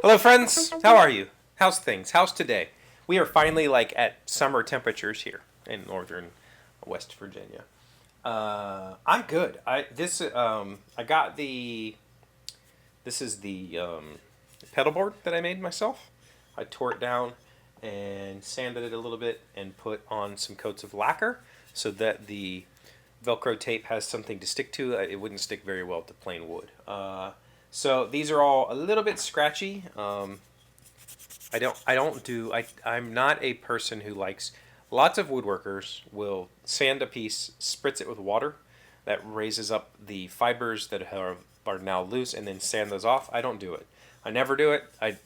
Hello, friends. How are you? How's things? How's today? We are finally at summer temperatures here in northern West Virginia. I'm good. I got the this is the pedal board that I made myself. I tore it down and sanded it a little bit and put on some coats of lacquer so that the Velcro tape has something to stick to. It wouldn't stick very well to plain wood. So these are all a little bit scratchy. I'm not a person who likes. Lots of woodworkers will sand a piece, spritz it with water, that raises up the fibers that are now loose, and then sand those off. I don't do it. I never do it. I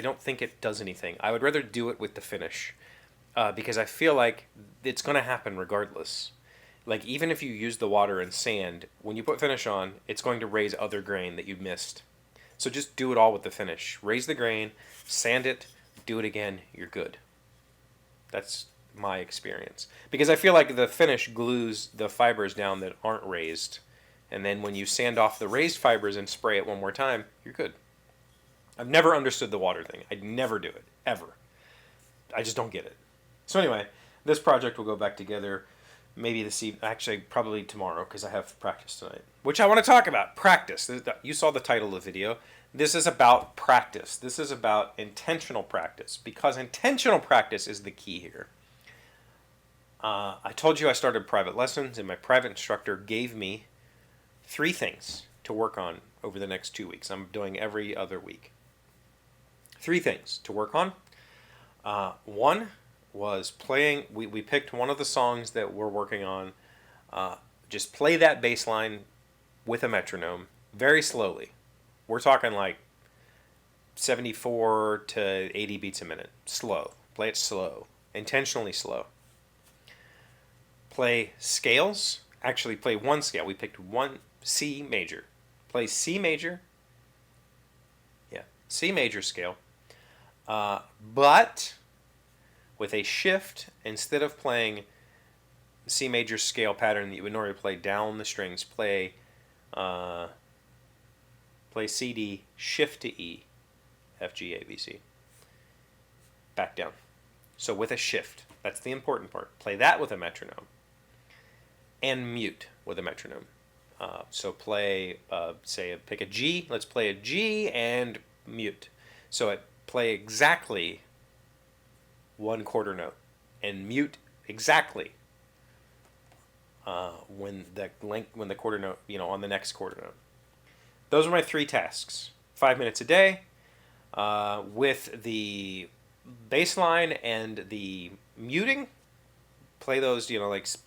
don't think it does anything. I would rather do it with the finish, because I feel like it's going to happen regardless. Like, even if you use the water and sand, when you put finish on, it's going to raise other grain that you missed. So just do it all with the finish. Raise the grain, sand it, do it again, you're good. That's my experience. Because I feel like the finish glues the fibers down that aren't raised. And then when you sand off the raised fibers and spray it one more time, you're good. I've never understood the water thing. I'd never do it, ever. I just don't get it. So anyway, this project will go back together maybe this evening. Actually, probably tomorrow, because I have practice tonight. Which I want to talk about. Practice. You saw the title of the video. This is about practice. This is about intentional practice. Because intentional practice is the key here. I told you I started private lessons, and my private instructor gave me 3 things to work on over the next 2 weeks. I'm doing every other week. 3 things to work on. One was playing. We picked one of the songs that we're working on. Just play that bass line with a metronome very slowly. We're talking like 74 to 80 beats a minute. Slow. Play it slow. Intentionally slow. Play scales. Actually, play one scale. We picked one C major. Play C major. Yeah, C major scale. But with a shift, instead of playing C major scale pattern that you would normally play down the strings, play C, D, shift to E, F, G, A, B, C. Back down. So with a shift. That's the important part. Play that with a metronome. And mute with a metronome. So play, pick a G. Let's play a G and mute. So play exactly 1/4 note and mute exactly when the quarter note, on the next quarter note. Those are my 3 tasks. 5 minutes a day with the bass line and the muting. Play those,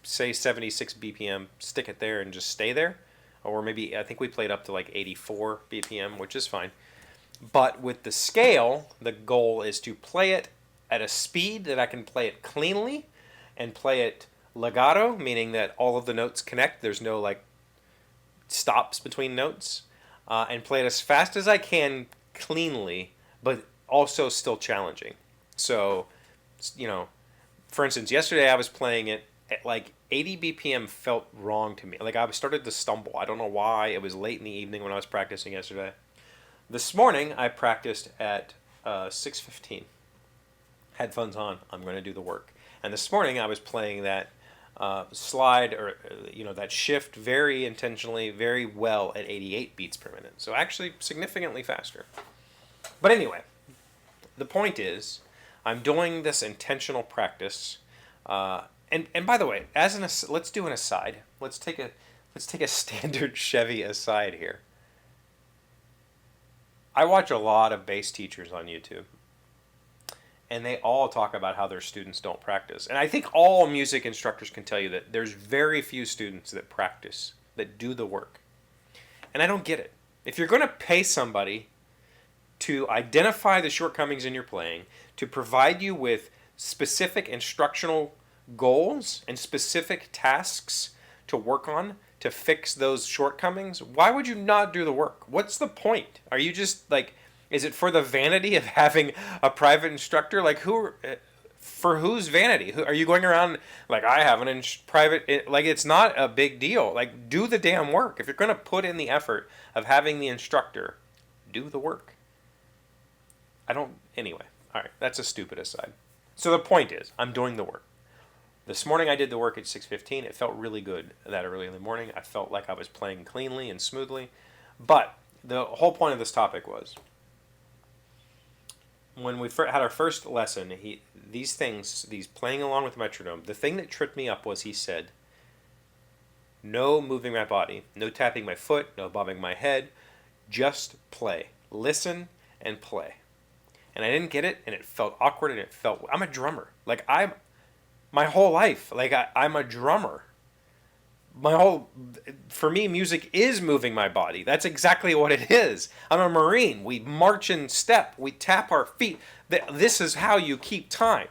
say 76 BPM, stick it there and just stay there. Or maybe, I think we played up to 84 BPM, which is fine. But with the scale, the goal is to play it at a speed that I can play it cleanly and play it legato, meaning that all of the notes connect. There's no stops between notes. And play it as fast as I can cleanly, but also still challenging. So, for instance, yesterday I was playing it at 80 BPM felt wrong to me. I started to stumble. I don't know why. It was late in the evening when I was practicing yesterday. This morning I practiced at 6:15. Headphones on. I'm going to do the work. And this morning I was playing that slide or that shift very intentionally, very well at 88 beats per minute. So actually significantly faster. But anyway, the point is, I'm doing this intentional practice. And by the way, let's do an aside. Let's take a standard Chevee aside here. I watch a lot of bass teachers on YouTube. And they all talk about how their students don't practice. And I think all music instructors can tell you that there's very few students that practice, that do the work. And I don't get it. If you're going to pay somebody to identify the shortcomings in your playing, to provide you with specific instructional goals and specific tasks to work on to fix those shortcomings, why would you not do the work? What's the point? Are you just is it for the vanity of having a private instructor? For whose vanity? Are you going around I have an private? It's not a big deal. Do the damn work. If you're going to put in the effort of having the instructor, do the work. I don't. Anyway, all right. That's a stupid aside. So the point is, I'm doing the work. This morning I did the work at 6:15. It felt really good that early in the morning. I felt like I was playing cleanly and smoothly. But the whole point of this topic was when we had our first lesson. These playing along with the metronome. The thing that tripped me up was he said, "No moving my body, no tapping my foot, no bobbing my head, just play, listen, and play." And I didn't get it, and it felt awkward, and it felt. I'm a drummer. Like my whole life, like I'm a drummer. For me, music is moving my body. That's exactly what it is. I'm a Marine. We march in step. We tap our feet. This is how you keep time.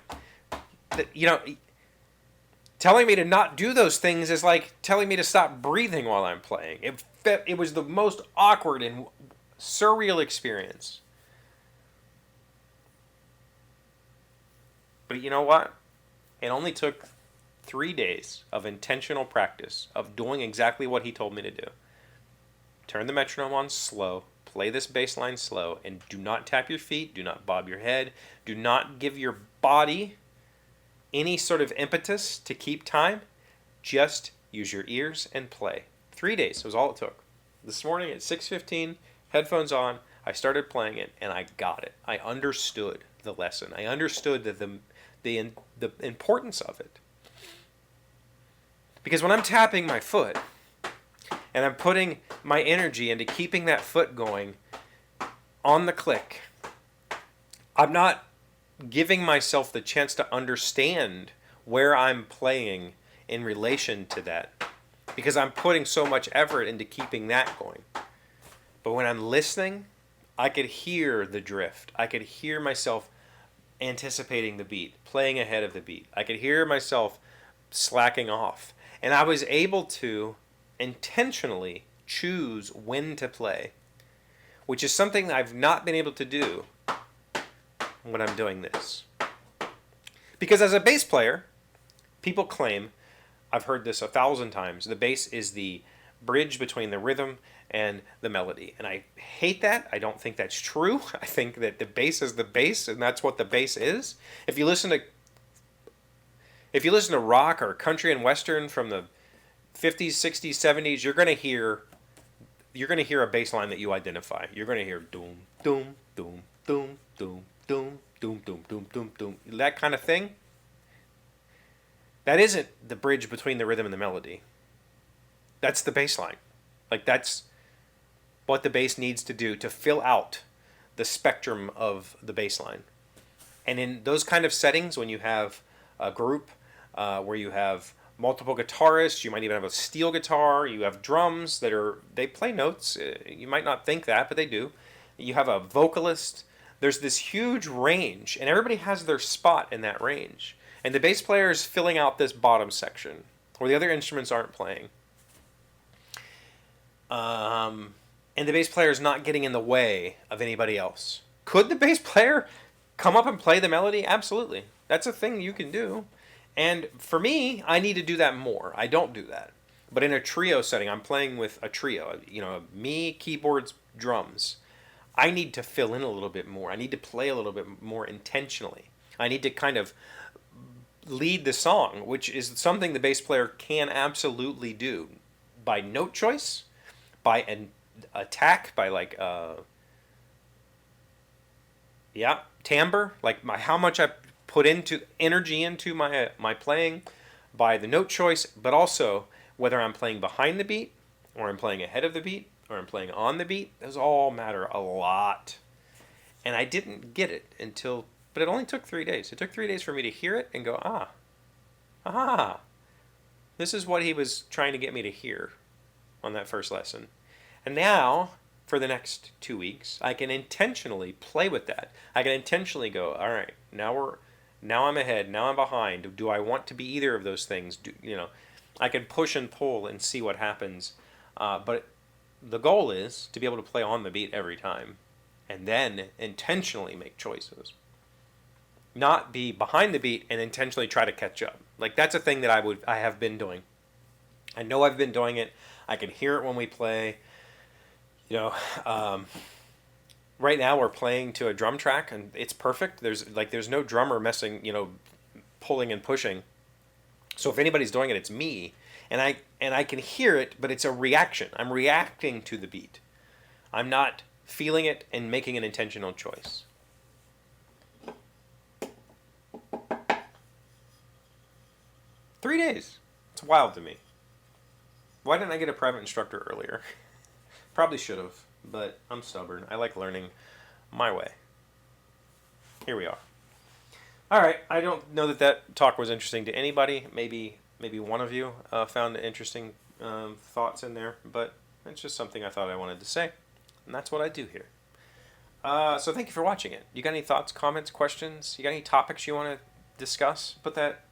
Telling me to not do those things is like telling me to stop breathing while I'm playing. It was the most awkward and surreal experience. But you know what? It only took 3 days of intentional practice of doing exactly what he told me to do. Turn the metronome on slow, play this bass line slow, and do not tap your feet, do not bob your head, do not give your body any sort of impetus to keep time. Just use your ears and play. 3 days was all it took. This morning at 6:15, headphones on, I started playing it, and I got it. I understood the lesson. I understood the importance of it. Because when I'm tapping my foot and I'm putting my energy into keeping that foot going on the click, I'm not giving myself the chance to understand where I'm playing in relation to that, because I'm putting so much effort into keeping that going. But when I'm listening, I could hear the drift. I could hear myself anticipating the beat, playing ahead of the beat. I could hear myself slacking off. And I was able to intentionally choose when to play, which is something I've not been able to do when I'm doing this. Because as a bass player, people claim, I've heard this 1,000 times, the bass is the bridge between the rhythm and the melody. And I hate that. I don't think that's true. I think that the bass is the bass, and that's what the bass is. If you listen to rock or country and western from the 50s, 60s, 70s, you're going to hear a bass line that you identify. You're going to hear doom, doom, doom, doom, doom, doom, doom, doom, doom, doom, doom. That kind of thing. That isn't the bridge between the rhythm and the melody. That's the bass line. Like, that's what the bass needs to do to fill out the spectrum of the bass line. And in those kind of settings, when you have a group where you have multiple guitarists, you might even have a steel guitar, you have drums they play notes. You might not think that, but they do. You have a vocalist. There's this huge range, and everybody has their spot in that range. And the bass player is filling out this bottom section where the other instruments aren't playing. And the bass player is not getting in the way of anybody else. Could the bass player come up and play the melody? Absolutely. That's a thing you can do. And for me, I need to do that more. I don't do that. But in a trio setting, I'm playing with a trio, me, keyboards, drums. I need to fill in a little bit more. I need to play a little bit more intentionally. I need to kind of lead the song, which is something the bass player can absolutely do by note choice, by an attack, by timbre, like how much I put into energy into my playing, by the note choice, but also whether I'm playing behind the beat or I'm playing ahead of the beat or I'm playing on the beat. Those all matter a lot. And I didn't get it but it only took 3 days. It took 3 days for me to hear it and go, this is what he was trying to get me to hear on that first lesson. And now, for the next 2 weeks, I can intentionally play with that. I can intentionally go, all right, now I'm ahead, now I'm behind. Do I want to be either of those things? I can push and pull and see what happens. But the goal is to be able to play on the beat every time, and then intentionally make choices. Not be behind the beat and intentionally try to catch up. Like, that's a thing that I have been doing. I know I've been doing it. I can hear it when we play. right now we're playing to a drum track and it's perfect. There's no drummer messing, pulling and pushing. So if anybody's doing it, it's me, and I can hear it, but it's a reaction. I'm reacting to the beat. I'm not feeling it and making an intentional choice. Three days. It's wild to me. Why didn't I get a private instructor earlier? Probably should have, but I'm stubborn. I like learning my way. Here we are. All right. I don't know that talk was interesting to anybody. Maybe one of you found interesting thoughts in there, but it's just something I thought I wanted to say, and that's what I do here. So thank you for watching it. You got any thoughts, comments, questions? You got any topics you want to discuss? Put that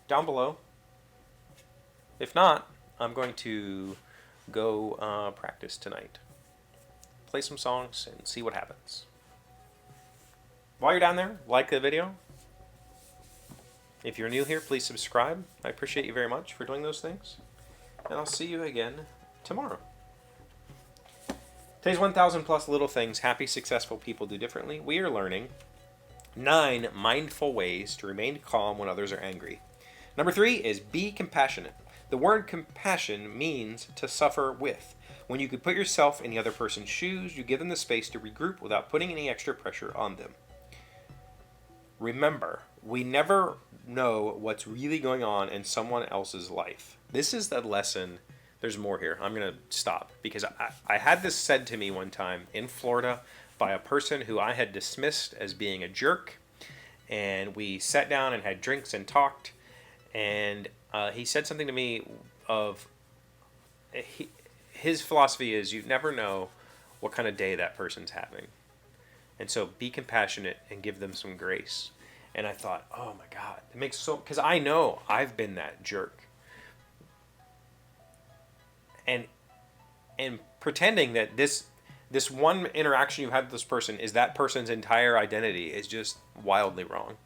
down below. If not, I'm going to go practice tonight. Play some songs and see what happens. While you're down there, like the video. If you're new here, please subscribe. I appreciate you very much for doing those things. And I'll see you again tomorrow. Today's 1,000 plus little things happy, successful people do differently. We are learning 9 mindful ways to remain calm when others are angry. Number 3 is be compassionate. The word compassion means to suffer with. When you could put yourself in the other person's shoes, you give them the space to regroup without putting any extra pressure on them. Remember, we never know what's really going on in someone else's life. This is the lesson. There's more here. I'm going to stop because I had this said to me one time in Florida by a person who I had dismissed as being a jerk. And we sat down and had drinks and talked. And he said something to me of his philosophy is you never know what kind of day that person's having. And so be compassionate and give them some grace. And I thought, oh my God, it makes so, because I know I've been that jerk. And pretending that this one interaction you had with this person is that person's entire identity is just wildly wrong.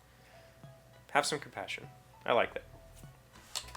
Have some compassion. I like that.